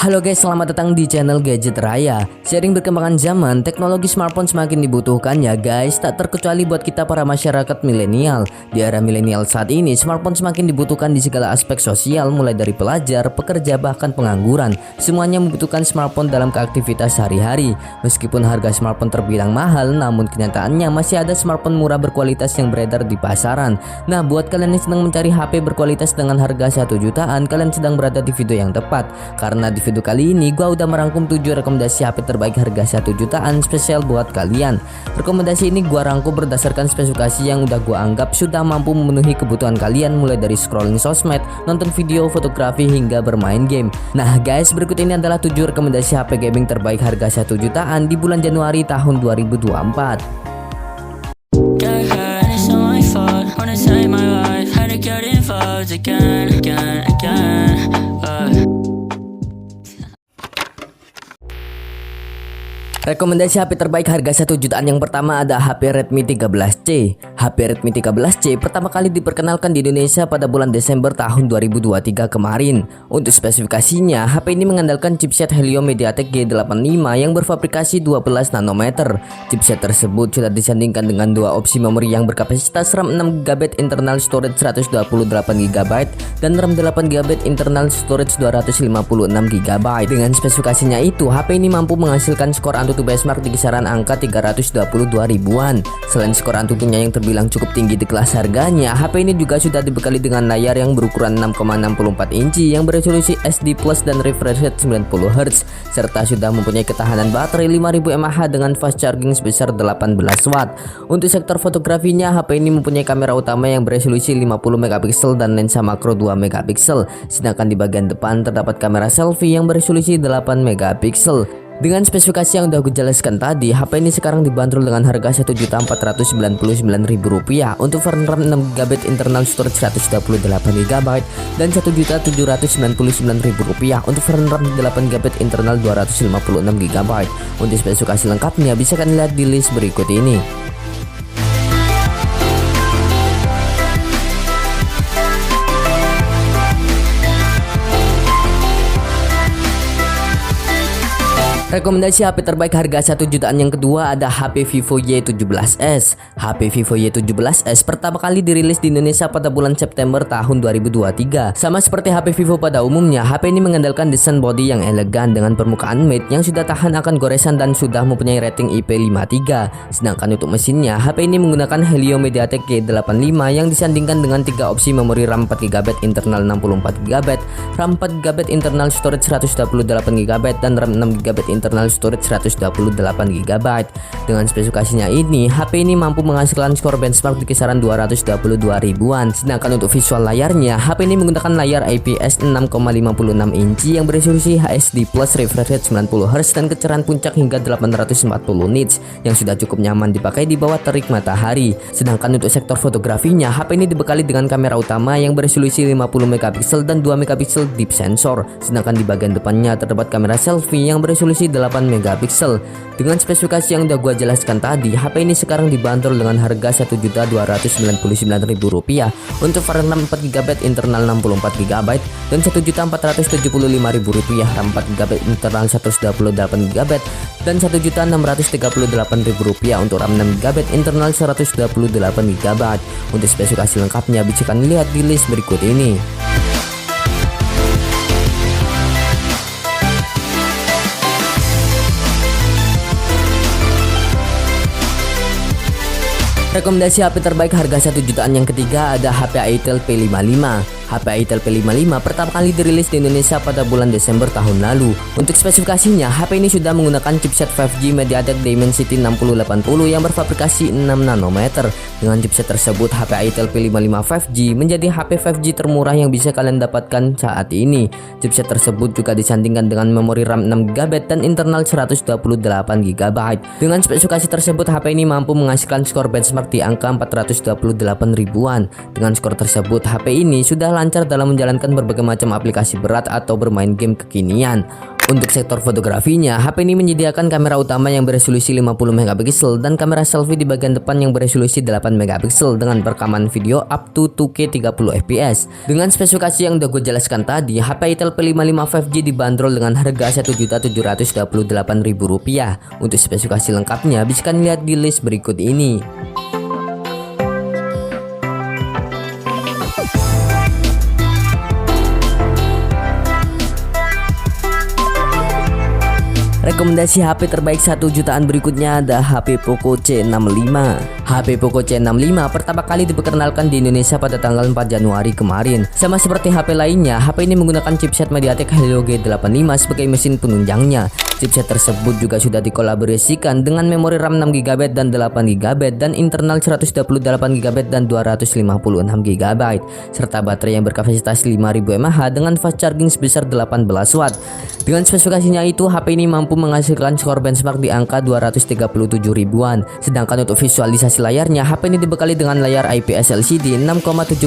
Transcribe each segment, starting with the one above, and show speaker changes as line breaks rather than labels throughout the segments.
Halo guys, selamat datang di channel Gadget Raya. Seiring berkembangan zaman, teknologi smartphone semakin dibutuhkan ya guys, tak terkecuali buat kita para masyarakat milenial. Di era milenial saat ini, smartphone semakin dibutuhkan di segala aspek sosial, mulai dari pelajar, pekerja, bahkan pengangguran. Semuanya membutuhkan smartphone dalam keaktivitas sehari-hari. Meskipun harga smartphone terbilang mahal, namun kenyataannya masih ada smartphone murah berkualitas yang beredar di pasaran. Nah, buat kalian yang sedang mencari HP berkualitas dengan harga 1 jutaan, kalian sedang berada di video yang tepat. Karena di video kali ini gua udah merangkum 7 rekomendasi HP terbaik harga 1 jutaan spesial buat kalian. Rekomendasi ini gua rangkum berdasarkan spesifikasi yang udah gua anggap sudah mampu memenuhi kebutuhan kalian, mulai dari scrolling sosmed, nonton video, fotografi, hingga bermain game. Nah guys, berikut ini adalah 7 rekomendasi HP gaming terbaik harga 1 jutaan di bulan Januari tahun 2024. Rekomendasi HP terbaik harga 1 jutaan yang pertama ada HP Redmi 13C. HP Redmi 13C pertama kali diperkenalkan di Indonesia pada bulan Desember tahun 2023 kemarin. Untuk spesifikasinya, HP ini mengandalkan chipset Helio MediaTek G85 yang berfabrikasi 12 nanometer. Chipset tersebut sudah disandingkan dengan dua opsi memori yang berkapasitas RAM 6GB, internal storage 128GB, dan RAM 8GB, internal storage 256GB. Dengan spesifikasinya itu, HP ini mampu menghasilkan skor AnTuTu benchmark di kisaran angka 322 ribuan. Selain skor AnTuTu-nya yang terbilang cukup tinggi di kelas harganya, HP ini juga sudah dibekali dengan layar yang berukuran 6,64 inci yang beresolusi SD Plus dan refresh rate 90Hz, serta sudah mempunyai ketahanan baterai 5000 mAh dengan fast charging sebesar 18 Watt. Untuk sektor fotografinya, HP ini mempunyai kamera utama yang beresolusi 50 megapiksel dan lensa makro 2 megapiksel, sedangkan di bagian depan terdapat kamera selfie yang beresolusi 8 megapiksel. Dengan spesifikasi yang udah gue jelaskan tadi, HP ini sekarang dibanderol dengan harga Rp1.499.000 untuk varian RAM 6GB, internal storage 128GB, dan Rp1.799.000 untuk varian RAM 8GB, internal 256GB. Untuk spesifikasi lengkapnya bisa kalian lihat di list berikut ini. Rekomendasi HP terbaik harga 1 jutaan yang kedua ada HP Vivo Y17s. HP Vivo Y17s pertama kali dirilis di Indonesia pada bulan September tahun 2023. Sama seperti HP Vivo pada umumnya, HP ini mengandalkan desain body yang elegan dengan permukaan matte yang sudah tahan akan goresan dan sudah mempunyai rating IP53. Sedangkan untuk mesinnya, HP ini menggunakan Helio MediaTek G85 yang disandingkan dengan 3 opsi memori RAM 4GB, internal 64GB, RAM 4GB, internal storage 128GB, dan RAM 6GB, internal storage 128GB. Dengan spesifikasinya ini, HP ini mampu menghasilkan skor benchmark di kisaran 222 ribuan. Sedangkan untuk visual layarnya, HP ini menggunakan layar IPS 6,56 inci yang beresolusi HD Plus, refresh rate 90Hz, dan kecerahan puncak hingga 840 nits yang sudah cukup nyaman dipakai di bawah terik matahari. Sedangkan untuk sektor fotografinya, HP ini dibekali dengan kamera utama yang beresolusi 50 megapiksel dan 2 megapiksel deep sensor. Sedangkan di bagian depannya terdapat kamera selfie yang beresolusi 8 megapiksel. Dengan spesifikasi yang udah gua jelaskan tadi, HP ini sekarang dibanderol dengan harga Rp1.299.000 untuk varian RAM 4GB, internal 64GB, dan Rp1.475.000 RAM 4GB, internal 128GB, dan Rp1.638.000 untuk RAM 6GB, internal 128GB. Untuk spesifikasi lengkapnya bisa kalian lihat di list berikut ini. Rekomendasi HP terbaik harga 1 jutaan yang ketiga ada HP Itel P55. HP Itel P55 pertama kali dirilis di Indonesia pada bulan Desember tahun lalu. Untuk spesifikasinya, HP ini sudah menggunakan chipset 5G MediaTek Dimensity 6080 yang berfabrikasi 6 nanometer. Dengan chipset tersebut, HP Itel P55 5G menjadi HP 5G termurah yang bisa kalian dapatkan saat ini. Chipset tersebut juga disandingkan dengan memori RAM 6GB dan internal 128GB. Dengan spesifikasi tersebut, HP ini mampu menghasilkan skor benchmark di angka 428 ribuan. Dengan skor tersebut, HP ini sudah lancar dalam menjalankan berbagai macam aplikasi berat atau bermain game kekinian. Untuk sektor fotografinya, HP ini menyediakan kamera utama yang beresolusi 50 megapiksel dan kamera selfie di bagian depan yang beresolusi 8 megapiksel dengan perekaman video up to 2K 30 fps. Dengan spesifikasi yang udah gue jelaskan tadi, HP Itel P55 5G dibanderol dengan harga Rp1.728.000. Untuk spesifikasi lengkapnya bisa kalian lihat di list berikut ini. Rekomendasi HP terbaik 1 jutaan berikutnya ada HP Poco C65. HP Poco C65 pertama kali diperkenalkan di Indonesia pada tanggal 4 Januari kemarin. Sama seperti HP lainnya, HP ini menggunakan chipset MediaTek Helio G85 sebagai mesin penunjangnya. Chipset tersebut juga sudah dikolaborasikan dengan memori RAM 6GB dan 8GB dan internal 128GB dan 256GB serta baterai yang berkapasitas 5000 mAh dengan fast charging sebesar 18 watt. Dengan spesifikasinya itu, HP ini mampu menghasilkan skor benchmark di angka 237 ribuan. Sedangkan untuk visualisasi layarnya, HP ini dibekali dengan layar IPS LCD 6,74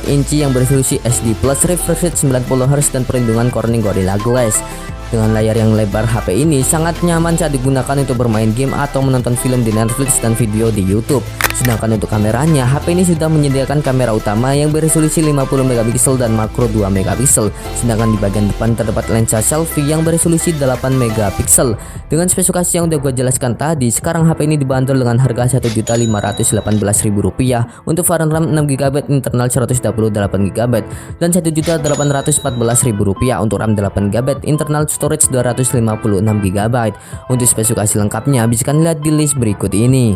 inci yang beresolusi SD+, refresh rate 90Hz dan perlindungan Corning Gorilla Glass. Dengan layar yang lebar, HP ini sangat nyaman saat digunakan untuk bermain game atau menonton film di Netflix dan video di YouTube. Sedangkan untuk kameranya, HP ini sudah menyediakan kamera utama yang beresolusi 50 megapiksel dan makro 2 megapiksel. Sedangkan di bagian depan terdapat lensa selfie yang beresolusi 8 megapiksel. Dengan spesifikasi yang udah gue jelaskan tadi, sekarang HP ini dibanderol dengan harga Rp1.518.000 untuk varian RAM 6GB, internal 128GB dan Rp1.814.000 untuk RAM 8GB, internal storage 256GB. Untuk spesifikasi lengkapnya bisa kalian lihat di list berikut ini.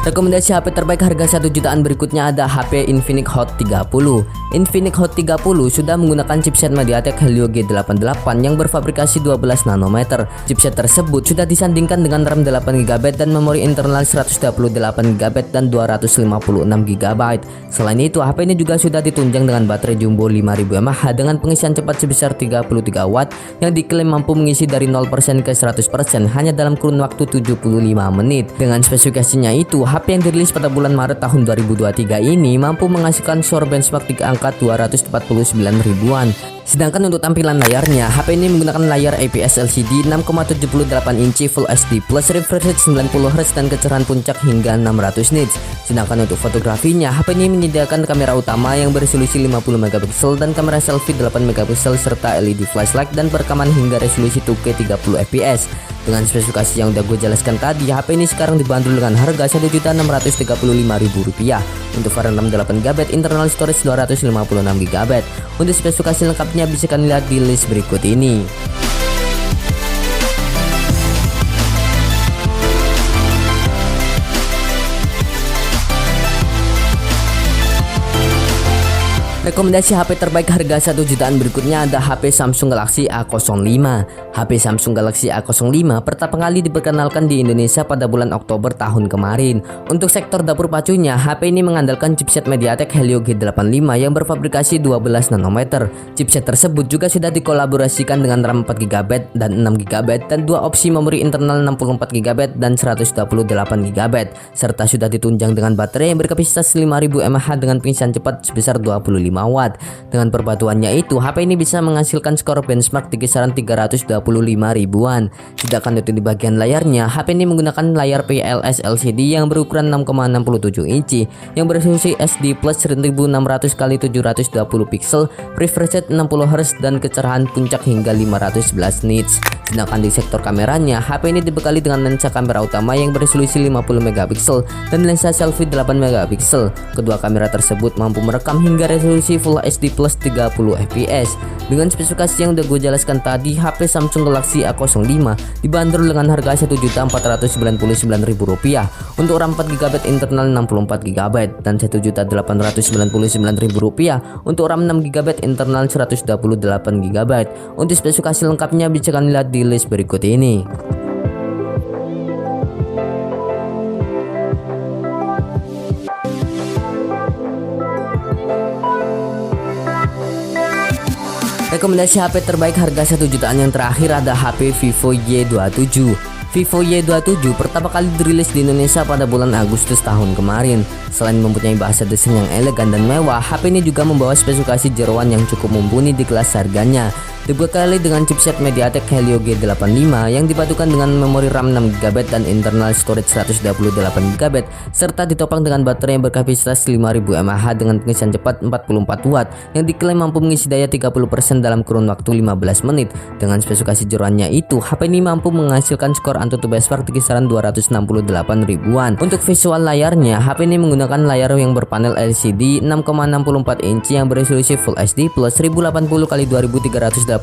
Rekomendasi HP terbaik harga 1 jutaan berikutnya ada HP Infinix Hot 30. Infinix Hot 30 sudah menggunakan chipset MediaTek Helio G88 yang berfabrikasi 12 nanometer. Chipset tersebut sudah disandingkan dengan RAM 8GB dan memori internal 128GB dan 256GB. Selain itu, HP ini juga sudah ditunjang dengan baterai jumbo 5000 mAh dengan pengisian cepat sebesar 33 watt yang diklaim mampu mengisi dari 0% ke 100% hanya dalam kurun waktu 75 menit. Dengan spesifikasinya itu, HP yang dirilis pada bulan Maret tahun 2023 ini mampu menghasilkan skor benchmark di angka 249 ribuan. Sedangkan untuk tampilan layarnya, HP ini menggunakan layar IPS LCD 6,78 inci Full HD+, refresh rate 90Hz dan kecerahan puncak hingga 600 nits. Sedangkan untuk fotografinya, HP ini menyediakan kamera utama yang beresolusi 50 megapiksel dan kamera selfie 8 megapiksel serta LED flashlight dan perekaman hingga resolusi 2K 30 fps. Dengan spesifikasi yang udah gue jelaskan tadi, HP ini sekarang dibanderol dengan harga Rp1.635.000 untuk varian RAM 8GB, internal storage 256GB. Untuk spesifikasi lengkapnya bisa kalian lihat di list berikut ini. Rekomendasi HP terbaik harga 1 jutaan berikutnya ada HP Samsung Galaxy A05. HP Samsung Galaxy A05 pertama kali diperkenalkan di Indonesia pada bulan Oktober tahun kemarin. Untuk sektor dapur pacunya, HP ini mengandalkan chipset MediaTek Helio G85 yang berfabrikasi 12 nanometer. Chipset tersebut juga sudah dikolaborasikan dengan RAM 4GB dan 6GB dan dua opsi memori internal 64GB dan 128GB serta sudah ditunjang dengan baterai yang berkapasitas 5000 mAh dengan pengisian cepat sebesar 25 watt. Dengan perpaduannya itu, HP ini bisa menghasilkan skor benchmark di kisaran 325 ribuan. Sedangkan itu di bagian layarnya, HP ini menggunakan layar PLS LCD yang berukuran 6,67 inci yang beresolusi SD+ 1600x720 pixel, refresh rate 60Hz dan kecerahan puncak hingga 511 nits. Sedangkan di sektor kameranya, HP ini dibekali dengan lensa kamera utama yang beresolusi 50 megapiksel dan lensa selfie 8 megapiksel. Kedua kamera tersebut mampu merekam hingga resolusi Full HD plus 30 fps. Dengan spesifikasi yang udah gue jelaskan tadi, HP Samsung Galaxy A05 dibanderol dengan harga Rp1.499.000 untuk RAM 4GB, internal 64GB dan Rp1.899.000 untuk RAM 6GB, internal 128GB. Untuk spesifikasi lengkapnya bisa kalian lihat di list berikut ini. Rekomendasi HP terbaik harga 1 jutaan yang terakhir ada HP Vivo Y27. Vivo Y27 pertama kali dirilis di Indonesia pada bulan Agustus tahun kemarin. Selain mempunyai bahasa desain yang elegan dan mewah, HP ini juga membawa spesifikasi jeroan yang cukup mumpuni di kelas harganya. Dibekali dengan chipset MediaTek Helio G85 yang dipadukan dengan memori RAM 6GB dan internal storage 128GB, serta ditopang dengan baterai yang berkapasitas 5000 mAh dengan pengisian cepat 44 Watt yang diklaim mampu mengisi daya 30% dalam kurun waktu 15 menit. Dengan spesifikasi jeroannya itu, HP ini mampu menghasilkan skor AnTuTu benchmark di kisaran 268 ribuan. Untuk visual layarnya, HP ini menggunakan layar yang berpanel LCD 6,64 inci yang beresolusi Full HD plus 1080x2388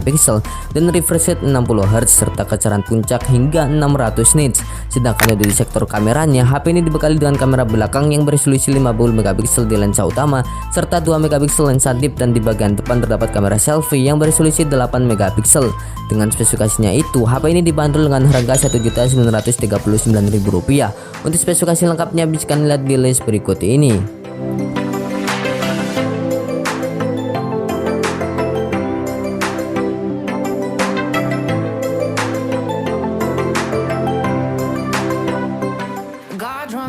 pixel dan refresh rate 60Hz serta kecerdasan puncak hingga 600 nits. Sedangkan di sektor kameranya, HP ini dibekali dengan kamera belakang yang beresolusi 50 megapiksel di lensa utama serta 2 megapiksel lensa deep, dan di bagian depan terdapat kamera selfie yang beresolusi 8 megapiksel. Dengan spesifikasinya itu, HP ini dibanderol dengan harga Rp1.939.000. Untuk spesifikasi lengkapnya bisa lihat di list berikut ini.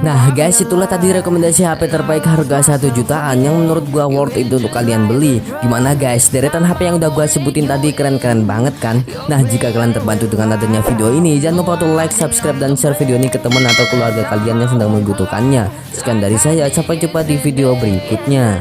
Nah guys, itulah tadi rekomendasi HP terbaik harga 1 jutaan yang menurut gua worth it untuk kalian beli. Gimana guys, deretan HP yang udah gua sebutin tadi keren-keren banget kan? Nah, jika kalian terbantu dengan adanya video ini, jangan lupa untuk like, subscribe, dan share video ini ke teman atau keluarga kalian yang sedang membutuhkannya. Sekian dari saya, sampai jumpa di video berikutnya.